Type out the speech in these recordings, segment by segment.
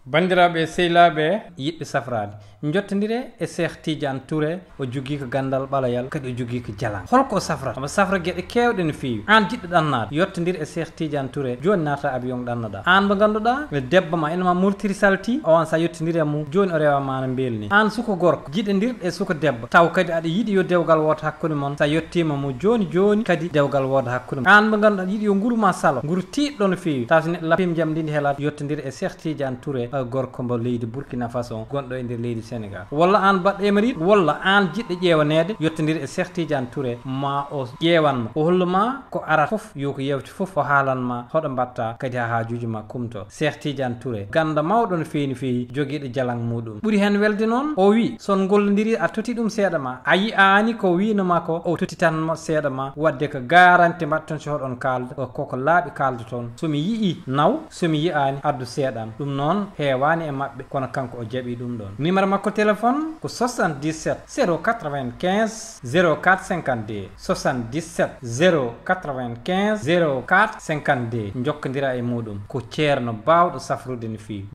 bandiraɓe sehilaɓe yiɗɓe safrade jottodire e Cheikh Tidiane Touré o jogui ko gandal ɓalayal kadi o jogui ko jalan holko safrata omo safra gueɗe kewɗe no fewi an jiɗɗo ɗannade yottodir e Cheikh Tidiane Touré joni naata avion ɗannoɗa an mo ganduɗa debbo ma enema murtiri salti o on sa yettodiri e mum joni o rewama no belni an suko gorko jiɗodirɗe suko debbo taw kadi aɗa yiiɗi yo dewgal woto hakkude moon sa yettima mo joni joni kadi dewgal woda hakkude mon an mo ganduɗa yiiɗi yo guuruma salo guuru tiɗɗo no fewi taw so neɗɗo lappima jaam ndi heelata yottodir e Cheikh Tidiane Touré gorko mbo leydi Burkina Faso gonɗo e nder leydi Sénégal walla an baɗɗo emiride walla an jiɗɗo ƴewanede yottodir e Cheikh Tidiane Touré ma o ƴewanma o holluma ko arata foof yo ko yewti foof o haalanma hoɗo mbatta kadi ha hajuji ma kumto Cheikh Tidiane Touré ganda mawɗo no fewi no fewi joguiɗo jalang muɗum ɓuuri hen welde noon o wi son gollodiri a tooti ɗum seeɗa ma a yiyani ko winoma ko o totitanmo seeɗa ma wadde ko garanti mbatton so hoɗon kalda koko laaɓi kalda toon somi yii naw somi yiyani addu seeɗam ɗum noon heewani e mabɓe kono kanko o jaaɓi ɗum ɗon numéro makko téléphone ko 77 095 04 52 77 095 04 52 jokkodira e muɗum ko ceerno bawɗo safrude no fewi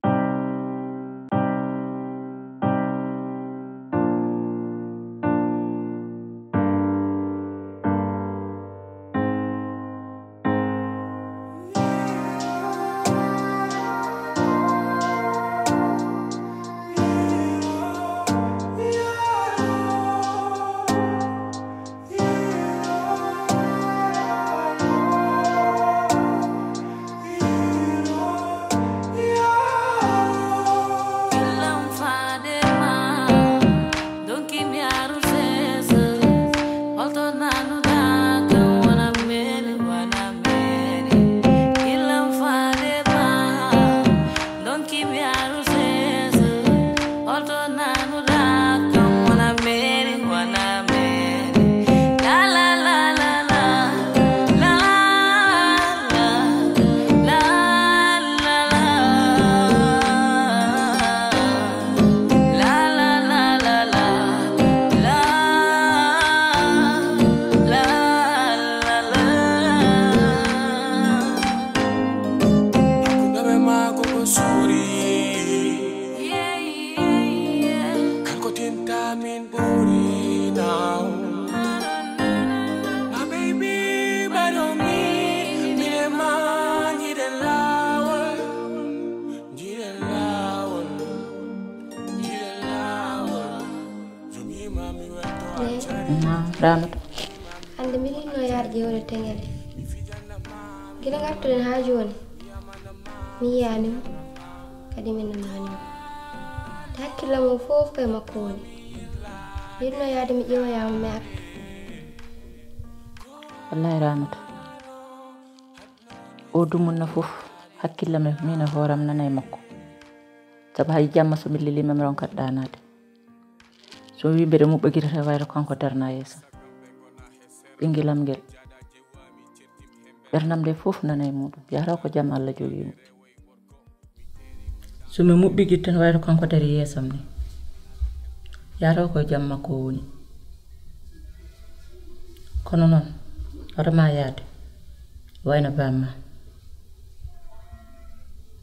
Ramata ande mbiɗa no yaade ƴewde tengere gila gartuɗen ha joni mi yiyanimo kadi min nananimo te hakkillam mum foof koye makko woni mbiɗa no yaade mi ƴewoyamo mi arta wallahi Ramata o dumunna foof hakkillam e min e hooram nana e makko sabu hay jamma somi lelima mi ronkat ɗanade so wi mbeɗa muɓɓoguitata wayro kanko darna yeeso ɓinguelam nguel ɓerdam nde foof nana e muɗum yataw ko jaam Allah jogimo somi muɓɓi guite tan wayro kanko dari yeesam ni yataw koye jaam makko woni kono noon hoɗoma yaade wayno bamma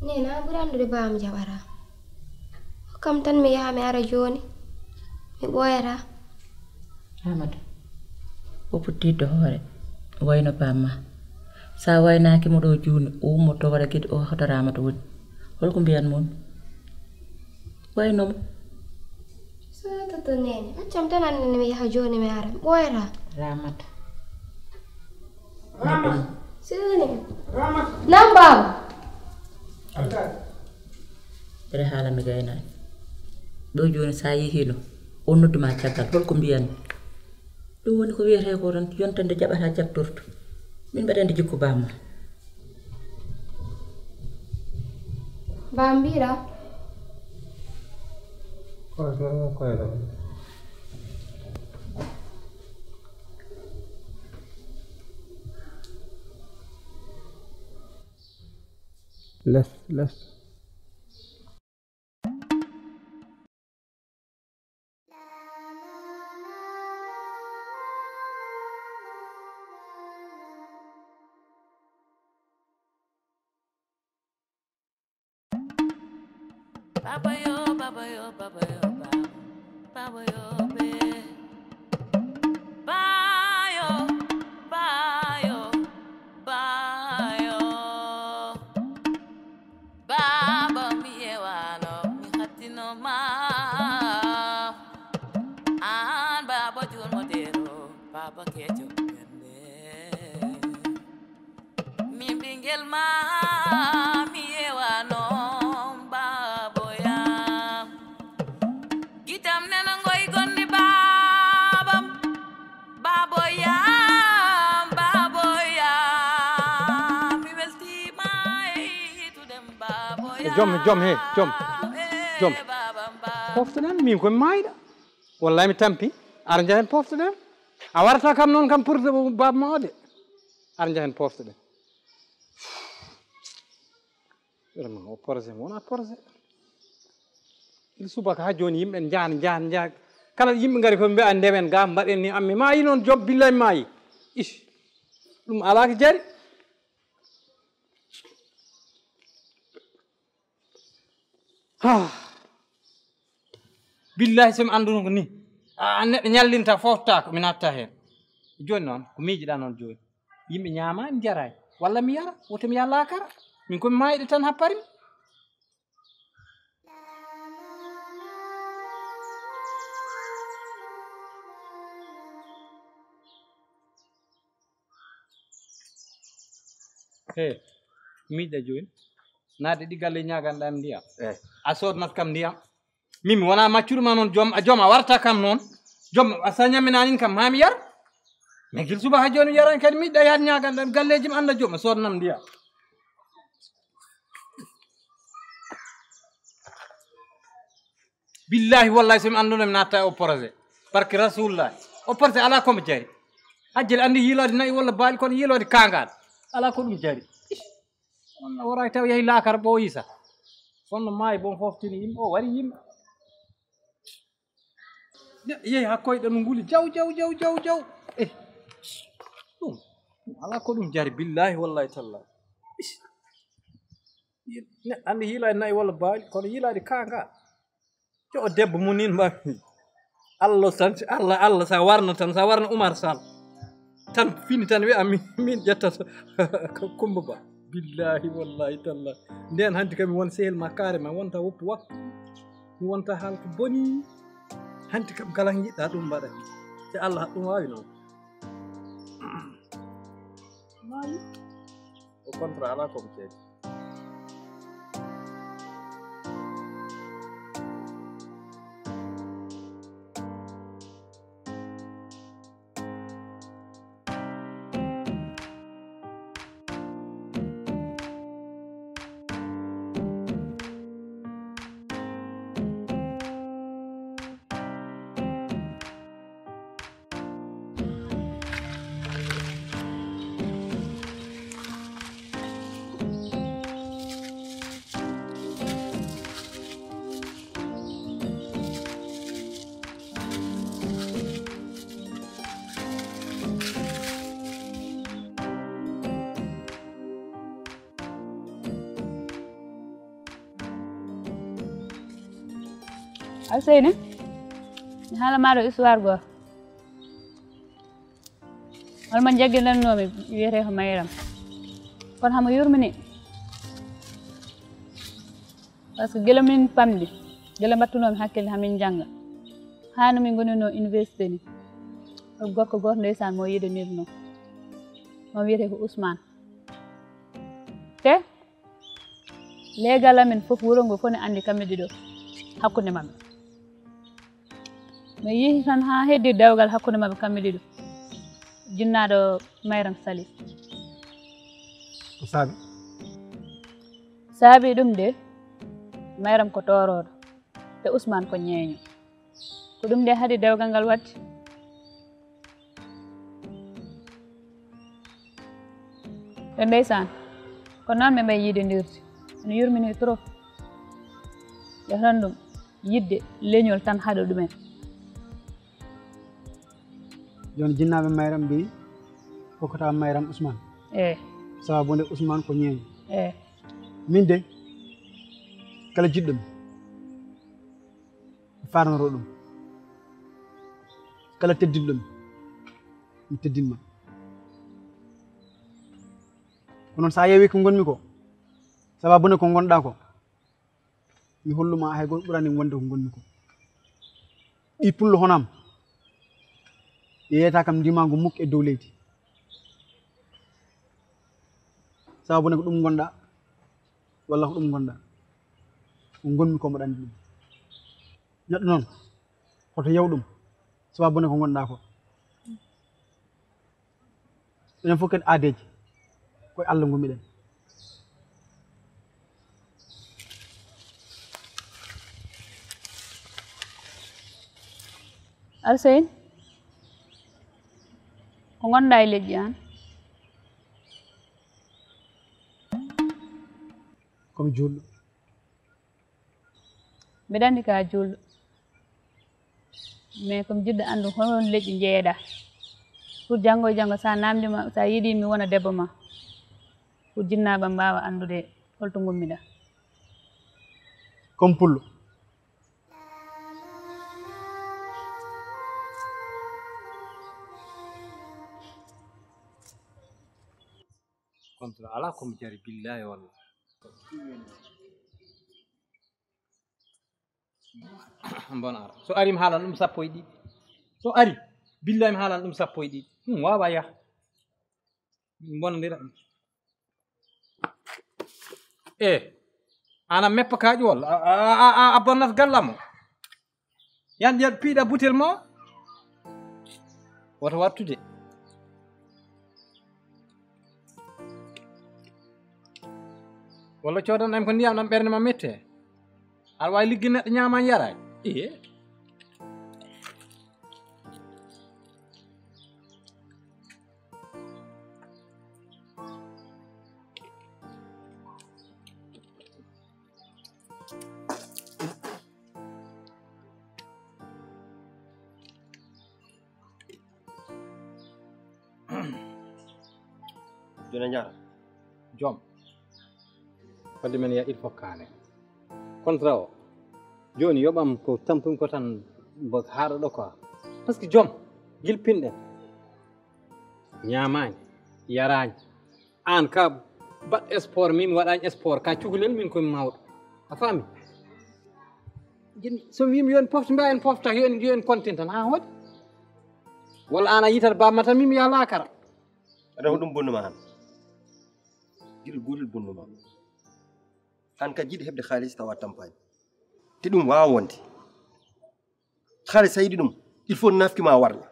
nena ɓuuri andude bam jaɓata hokkam tan mi yaha mi ara joni mi ɓoyata Ramata o puttidde hoore wayno bamma sa waynaki mo ɗo juni o ummoto waɗa gueɗe o hoto Ramata woni holko mbiyan mon waynomo so toto nene accam tan annene mi yaha joni mi ara mi ɓoyata Ramata sini nam baba ɓeɗa haala mi gaynani ɗo joni sa yihino o nodduma caggal holko mbiyanmi ɗum woni ko wiyete ko tan yontande jaɓata jabtorto min mbaɗande jikku bamma bam mbiɗa less Baba yo, baba yo, baba yo, baba yo, be. Bayo, bayo, bayo. Baba mi ewano, mi hatino ma. An baba jun modero, baba kejo gende. Mi bingel ma mi ewano, babo ya. Gitam nena ngoy gondi babam, babo ya, babo ya. Mi welti mai to dem babo ya. jom he jom poftuɗen min komi mayɗa wallahi mi tampi ara jahen poftuɗen a warata kam noon kam pour baba ma o de ara jahen poftuɗen vraiment o projet wona projet il subaka ha joni yimɓe jaan kala yimɓe gari koɓe mbiya ndemen ga mbaɗen ni ammi mayi noon job billahi mayi is ɗum ala ko jari billahi somi anduno ko ni neɗɗo ñallinta foftako mi natta hen joni noon ko miijiɗa noon joni yimɓe ñaama mi jaray walla mi yara wotomi ya lakara min komi mayiɗe tan happarim miijiɗa joni naade ɗi galle ñaganɗami ndiyam a sodnat kam ndiyam min mi wona maccuɗo ma noon joom a warta kam noon joom sa ñamminanin kam ha mi yara mais gil suba ha joni yarani kadi miijiɗa yaade ñaganɗami galleji mi anda joom a sodnam ndiyam billahi wallahi somi anduno mi natta o projet barke rasulullah o projet ala komo jari hajjel andi yiilode nayyi walla baali kono yiilode kangal ala ko ɗum jari on wora taw yahi lakara ɓooyi sa fonno maayi bon foftini yimɓe o wari yimɓe neɗɗo yeehi hakkoyɗe no nguli jaw ɗum ala ko ɗum jari billahi wallahi tallahi neɗɗo andi hiilade nayyi walla baali kono yiilade kangal jo o debbo munin mbami allah tan allah sa warno Oumar Sall tan fini tan wiya min ƴettata Coumba Ba billahi wallahi tallahi nden hanti kam mi won sehel ma carrément wonta woppu waktu mi wonta haala ko boni hanti kam kala ko jiɗɗa ɗum mbaɗa te Allah ɗum wawi noon mayi au contraire ala komo ceedi Alseyni mi haala maɗo histoire goto holmo jagguiɗannomi wiyete ko Mayram kono hamo yurmini par ce que guila min pamɗi guila mbattunomi hakkille hamin jangga hano min gonino université ni o gorko goto ndeysan mo yiidanirno mo wiyete ko Ousmane te legal amin foof wuuro ngo fof ne andi kamɓe ɗiɗo hakkude mabɓe mi yeehi tan ha heddi dewgal hakkude mabɓe kamɓe ɗiɗo jinnaɗo Mayram Sali ko saabi saabi ɗum de Mayram ko toroɗo te Ousmane ko ñeeño ko ɗum de haadi dewgal ngal waddi te ndeysan ko noon ɓe mbayi yiidendirde ene yurmini trop ɓe tan ɗum yidde leñol tan haɗa ɗumen joni jinnaɓe Mayram mbi hokkata Mayram Ousmane sababude Ousmane ko ñeeño min de kala jiɗɗomi farnoro ɗum kala teddinɗo mi teddinma ko noon sa yeewi ko gonmi ko sababune ko gonɗa ko mi holluma hay goto ɓurani wonde ko gonmi ko ɗi pullo honam yeyata kam ndimago mukk e dow leydi sababune ko ɗum gonɗa walla ko ɗum gonɗa ko gonmi ko mbaɗa andi ɗum neɗɗo noon hoto yew ɗum sababune ko gonɗa ko enen fof kadi aadeji koye Allah gumiɗen Alseyni ko gonɗa e leƴƴi an komi julɗo mbiɗa andi ka julɗo mais komi jiɗɗo andu hono leƴƴi jeeɗa pour janggo e janggo sa namdima sa yiiɗi mi wona debbo ma pour jinnaɓe mbawa andude holto gummiɗa comme pullo contrat ala komi jari billahi walla bon ara so ari mi haalan ɗum sappo e ɗiɗi so ari billahi mi haalan ɗum sappo e ɗiɗi ɗum wawa yaha bonodira ɗum ana meppa kaaƴol a bonnat gallamo yan ƴeeɗ piiɗa butel mo woto wattude walla codan ɗam ko ndiyam ɗam ɓernde ma mette aɗa wawi liggi neɗɗo ñaama yarani jona ñara joom fadde men ya il faut kaane contrat o joni yoɓam ko tampum ko tan mbo haaɗo ɗo quoi par ce que joom gilpinɗen ñamani yarani an ka baɗ sport min waɗani sport ka cukalel min komi mawɗo a faami so wimi yoni pofta mbiya en pofta yoni kontin tan ha hoɗi walla an a yitat bamma tan min mi yaha lakara aɗa ko ɗum bonnuma han jiɗo gotel bonnuma an ka jiɗi heɓde haalis tawa tampani te ɗum wawa wonde haalis sa yiɗi ɗum il faut nafkima warña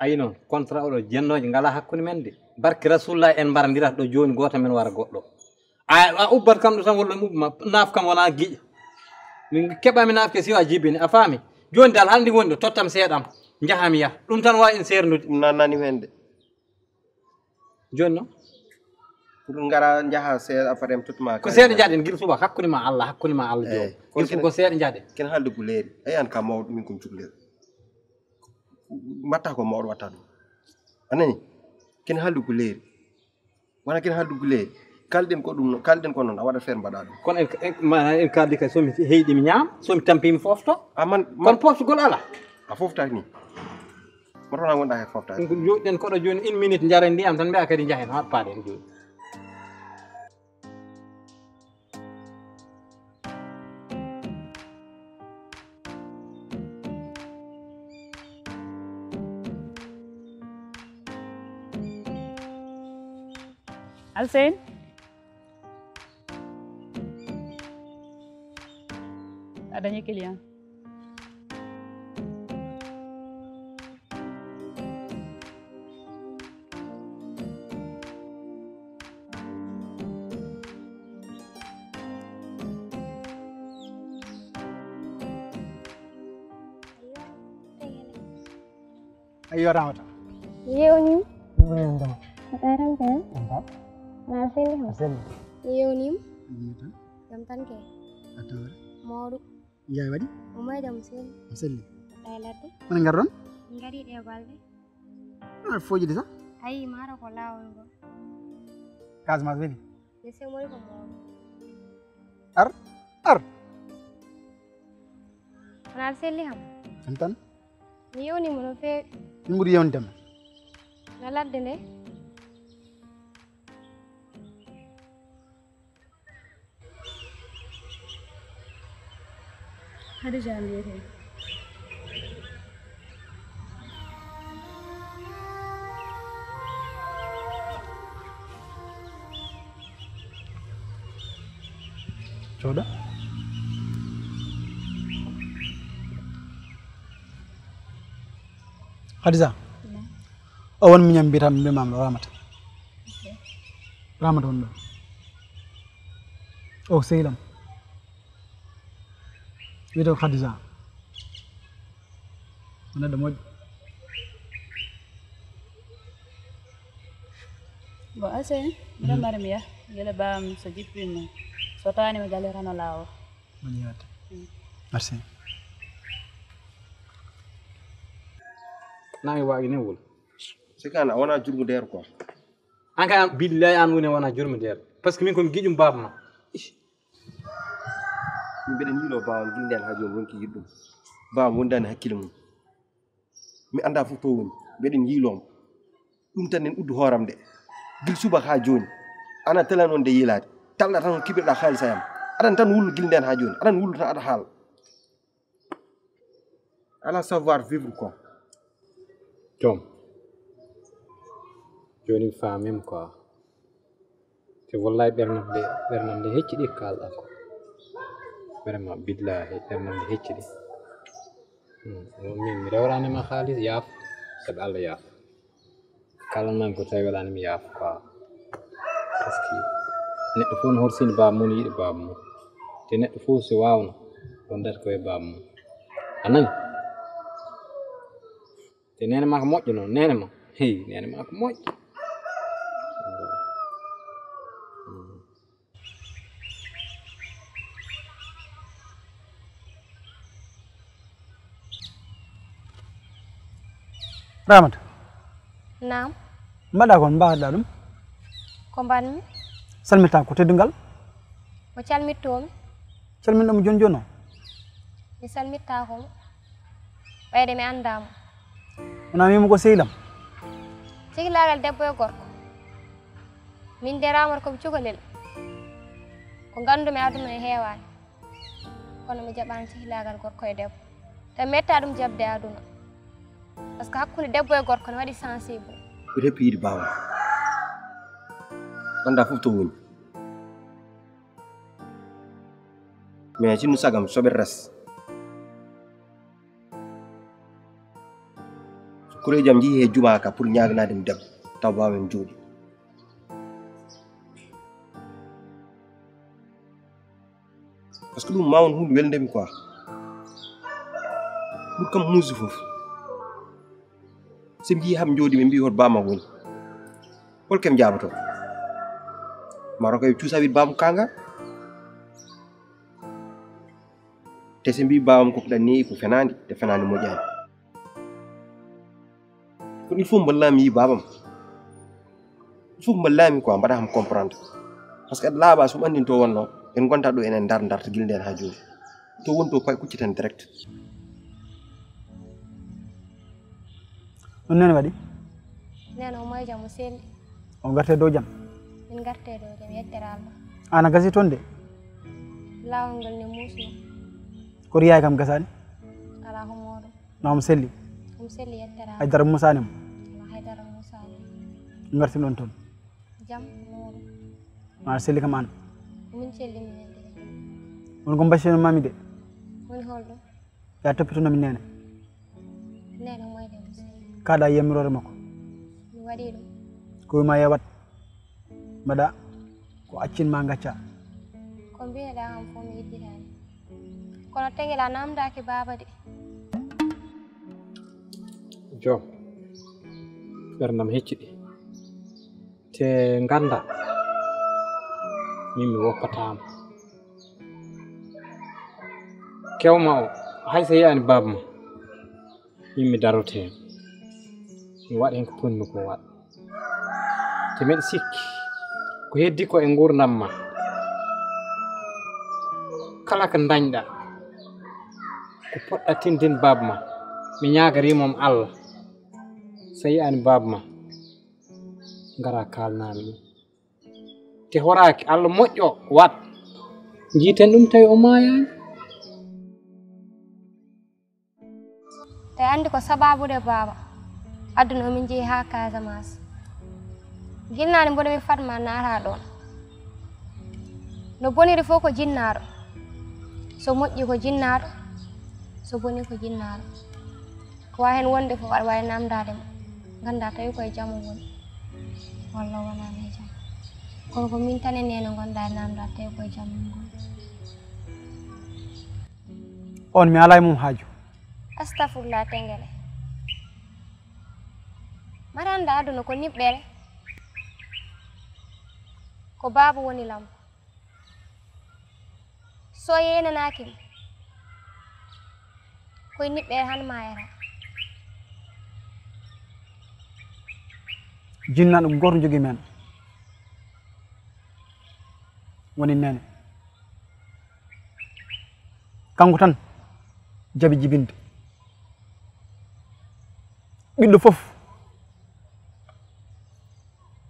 ayi noon contrat oɗo jennoje ngala hakkude men de barke rasulullah en mbarandirat ɗo joni goto men wara goɗɗo a ubbat kam ɗo tan walla ubbma naaf kam wona giƴa min keɓami naafke siwa jibini a faami joni dal hande woni ɗo tottam seeɗam jahami yaha ɗum tan wawi en sernude ɗum nannani hen de joni noon pour gara jaaha seeɗa après tottuma ko seeɗa jaaɗen guila suba hakkude ma Allah joom guila suba ko seeɗa jaaɗen ken haalde guleeri eyi an ka mawɗo min komi cukalel mbatta ko mawɗo watta ɗum anani ken haalde guleeri wona ken haalde guleeri kalɗen ko ɗum kalɗen ko noon a waɗa feere mbaɗa ɗum kono en kaldi kay somi heyɗimi ñaam somi tampimi fofto kono poftugol ala a foftaki ni motona gonɗa he foftaki joɗɗen koɗo joni 1 minute jaren ndiyam tan mbiya kadi jahen haɗ paaɗen joni Alseyni a dañi client ayyo ramata Yewnim. ndema Sekarang kan? ndam Nah, sini. asen Yewnim. ndita Jam tan ke. atawre Modu. yaay waɗi Umay jam sen. selli Taylate. kono garɗon Ngari de balde. fojide sa Ay mara ko lawol go. Casamance weli Yese moy ko modu. ar Xanaa selli xam. Am tan Ni yow ni mëno fee ni mbur yewn dem na ladde ne. Khadija mbiyete. coda Khadija awon miñam bitam be mam ramata ramata won o seylam wido Khadija ona da moj Bo ase mira marmiya yele bam so jippino so tani mi gale rano lawo maniyata merci nangi waagi ne wul c'est kana wona jurmu der quoi anka billahi an woni wona jurmu der parce que min ko gijum babma min mbeɗa niilo bawam gilnden ha joni wonki yiɗɗum bawam wondani hakkille mum mi anda fof to woni mbeɗen yiilom ɗum tan en uddu hooram de gil subaka ha joni ana telan on de yiilade talɗa tan ko kiɓirɗa haalisa yam aɗan tan wullu gilnden ha joni aɗan wullu tan aɗa haala ala savoir vivre quoi Tom joni famim quoi te wallahi ɓernande hecci ɗi kalɗa ko vraiment billahi ɓernande hecci ɗi min mi rewranima haalis yaaf sabi Allah yaaf kalanman ko tawi waɗanimi yaaf quoi par ce que neɗɗo fof no horsini baba mum yiɗi baba mum te neɗɗo fof so wawno wondata koye baba mum a nani te nene ma ko moƴƴo noon nene ma nene ma ko moƴƴo ramata Naam. mbaɗa kon mbaɗa ɗum Ko mbanmi salmita ko teddungal mo calmittomi calmin ɗum joni joni o mi salmittakomo ɓayde mi andamo wona mimo ko sehlam cihilagal debbo e gorko min de ramata komi cukalel ko gandumi aduna e heewani kono mi jaɓani cihilagal gorko e debbo te metta ɗum jabde aduna par ce que hakkude debbo e gorko ne waɗi sensible mi reppi yiɗi bawam anda fof to woni mais sinno sagam soɓe res kureji am jeehi he juma ka pour ñaganade mi debbo taw bawen jooɗi par ce que ɗum ma won hunde weldemi quoi ɓur kam muusi fof so mi jii ham jooɗi ɓe mbi hoto bama woni holkem jaboto maro koye cuusa wiide bamam kanga te so mbi bawam ko ɗan ni ko fenandi te fenandi moƴƴani kono il faut mballami yi babam il faut mballami quoi mbaɗa ham comprendre par ce que aɗa laaɓa somo andin to wonno en gonta ɗo enen darta guila nden ha joni to woni to pay kucciten direct ɗum nene waɗi neno o moye jaam o selli o garte dow jam min garte ɗo jaam yettere Allah an a gasi toon de lawol ngol ne muusno koto yaay kam gasani ala homoɗo no omo selli omo selli yettere Allah haydara musanimo ala haydara musani garti ɗon toon jaam moɗo ma selli kam an min celli minen de won ko mbaccino mami de woni holɗo ya toppitonomi nene neno moye jaam o selli kaɗa yamirore makko mi waɗi ɗum ko wima yewat mbaɗa ko accinma gacca ko mbiyeɗa kam fof mi yidditani kono teguela namdaki baba de Jom ɓerdam hecci ɗi te ganda min mi woppatama kewma o hay so yiyani baba ma min mi darote mi waɗa hen ko ponmi ko waɗa te mbeɗa sikki ko heddi ko e gurdam ma kala ko dañɗa ko poɗɗa tintin baba ma mi ñaagarimoom Allah so yiyani baba ma ngara kalnami ɗum te horaki Allah moƴƴo wat jiiten ɗum tawi o mayani tawi andi ko sababude baba aduna omin jeehi ha Casamance ginnani mboɗo mi fatma naata ɗon no boniri fof ko jinnaɗo so moƴƴi ko jinnaɗo so boni ko jinnaɗo ko wawi hen wonde fof aɗa wawi namdade mo ganda tawi koye jaamo woni walla wonani e jaam kono ko min tan e nene gonɗa e namdade tawi koye jaam min goni on mi ala e mum haaju astafurlah Tengele mbaɗa anda aduna ko niɓɓere ko baba woni lampo so yenanakimi koye niɓɓere han mayata jinnaɗo goto jogui men woni nene kanko tan jaɓi jibinde ɓiɗɗo fof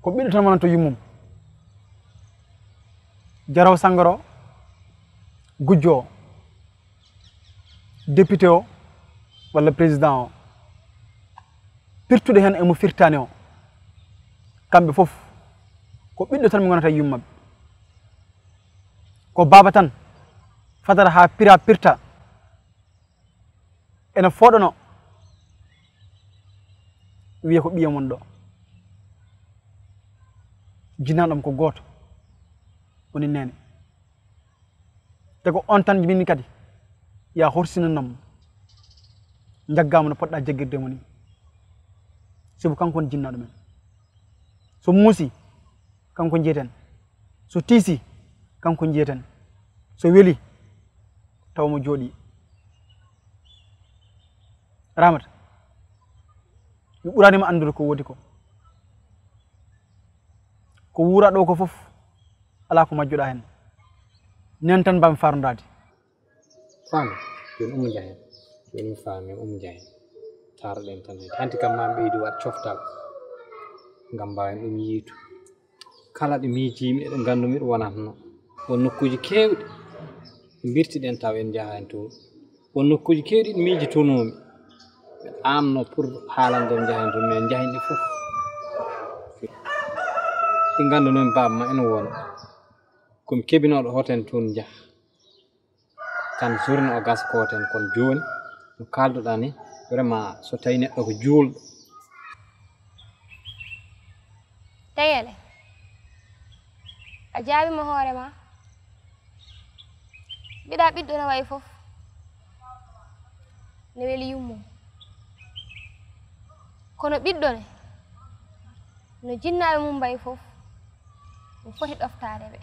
ko ɓiɗɗo tan wonanta yummum jaraw sangaro gujjo o député o walla président o firtude hen emo firtani o kamɓe fof ko ɓiɗɗo tan mi gonata yummaɓe ko baba tan fadata ha pira pirta ene foɗono wiya ko ɓiya mon ɗo jinnaɗom ko goto woni nene te ko on tan min kadi ya horsinanam jaggama no poɗɗa jaggirde mo ni sabu kanko woni jinnaɗo men so muusi kanko jeyeten so tiisi kanko jeyeten so weeli taw mo jooɗi Ramata mi ɓuranima andude ko wodi ko wuura ɗo ko fof ala ko majjuɗa hen nen tan mbami farodade faami joni omo jahen joni mi faami omo jahen taroɗen tan hen hanti kam ma ɓeydi wat coftal ngam mbawen ɗum yiitu kala ɗo miijimi eɗo gandumi ɗo wonatno won nokkuji kewɗi ɗi birtiɗen taw en jaha hen toon won nokkuji kewɗi ɗi miijotonomi amno pour haalande en jahen toon mais jahen ɗi fof ɗi gandunomi baba ma ene wona komi keɓinoɗo hoten toon jaha tan journée o gasa ko ten kono joni no kalduɗa ni vraiment so tawi neɗɗo ko juulɗo Tengele a jaabima hoorema mbiɗa ɓiɗɗo no wayi fof ne weeli yummum kono ɓiɗɗo ne no jinnaɓe mum mbayi fof ɗum foti ɗoftade ɓe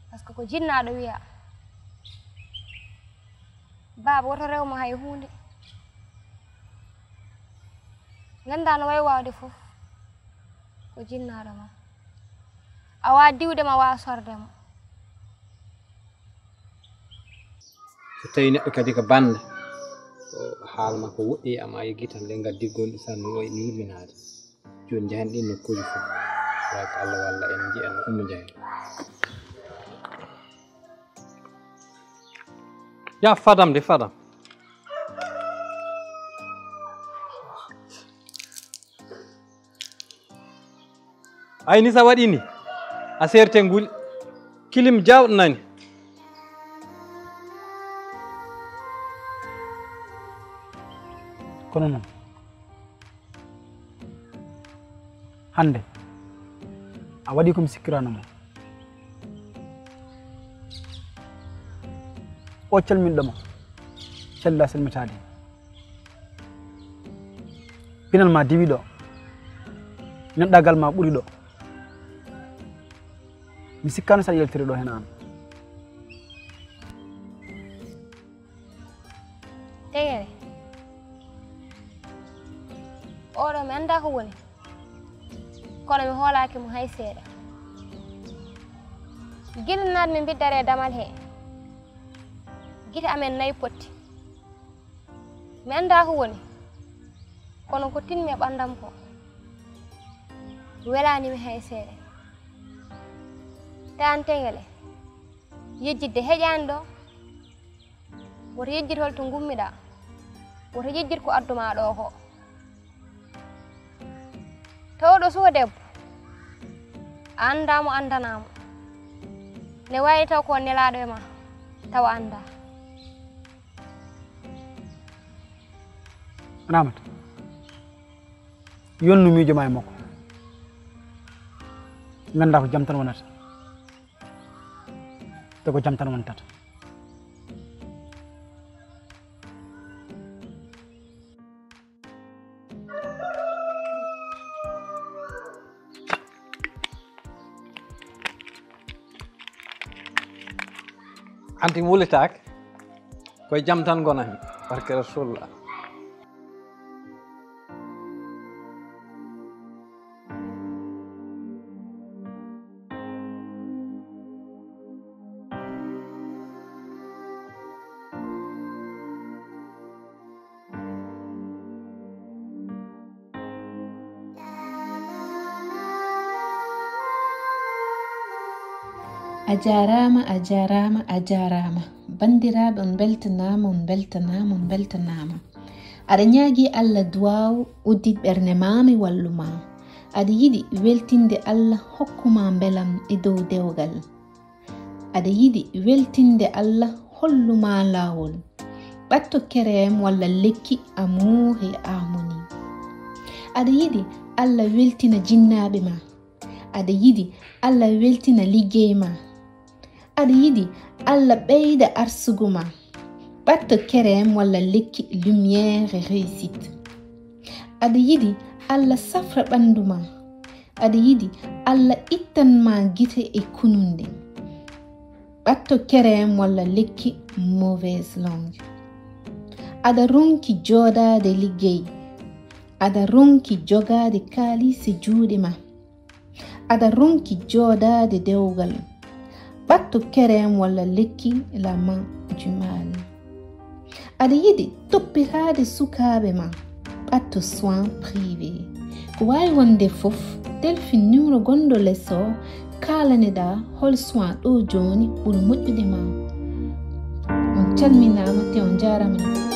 par ce que ko jinnaɗo wiya baba woto rewmo hay hunde ganda no wayi wawde fof ko jinnaɗo ma a wawa diwdema a wawa sordemo so tawi neɗɗo kadi ko bande o haalma ko woɗɗi ama yeggi tan le gaddi gonɗi tan no wayi yurminade joni jahen ɗin nokkuji fof wawi ko Allah walla en jiyan omo jahen ya fadam de fadam ayni sa waɗi ni a serte nguli kilim jawɗo nani kono noon hande a waɗi komi sikkiranoma o calminɗoma cellila selmitade pinal ma diwi ɗo neɗɗagal ma ɓuuri ɗo mi sikkano saɗa yaltiri ɗo hen an Tengere oɗo mi anda ko woni kono mi hoolaki mo hay seeɗa guila naat min biddare damal he guite amen nayi potti mi anda ko woni kono ko tinmi e ɓandam ko welani mi hay seeɗa tan Tengele yejjidde heƴani ɗo woto yejjid holto gummiɗa woto yejjid ko adduma ɗo ko tawɗo suka debbo andamo andanamo ne wawi taw ko nelaɗo e ma tawa anda Ramata yonnu miijo ma e makko ganda ko jam tan wonata te ko jam tan wontata anti wulitak koye jam tan gonami barke rasulullah a jarama bandiraɓe on beltanama aɗa ñaagui Allah duwaw uddit ɓernde mami walluma aɗa yiɗi weltinde Allah hokkuma beelam e dow dewgal aɗa yiɗi weltinde Allah holluma lawol ɓatto kerem walla lekki amour e harmonie aɗa yiɗi Allah weltina jinnaɓe ma aɗa yiɗi Allah weltina liggey ma aɗa yiɗi Allah ɓeyda arsugo ma ɓatto kerem walla lekki lumière et réussite aɗa yiɗi Allah safra ɓandu ma aɗa yiɗi Allah ittanma gite e kununde ɓatto kerem walla lekki mauvaise langue aɗa ronki jodade liggey aɗa ronki jogade kalise juuɗe ma aɗa ronki jodade dewgal ɓatto kerem walla lekki la main du mal aɗa yiɗi toppitade sukaɓe ma ɓatto soin privé ko wawi wonde fof telfin numéro gonɗo less o kalaneɗa hol soin ɗo joni ɓuuri moƴƴude ma on calminama te on jarama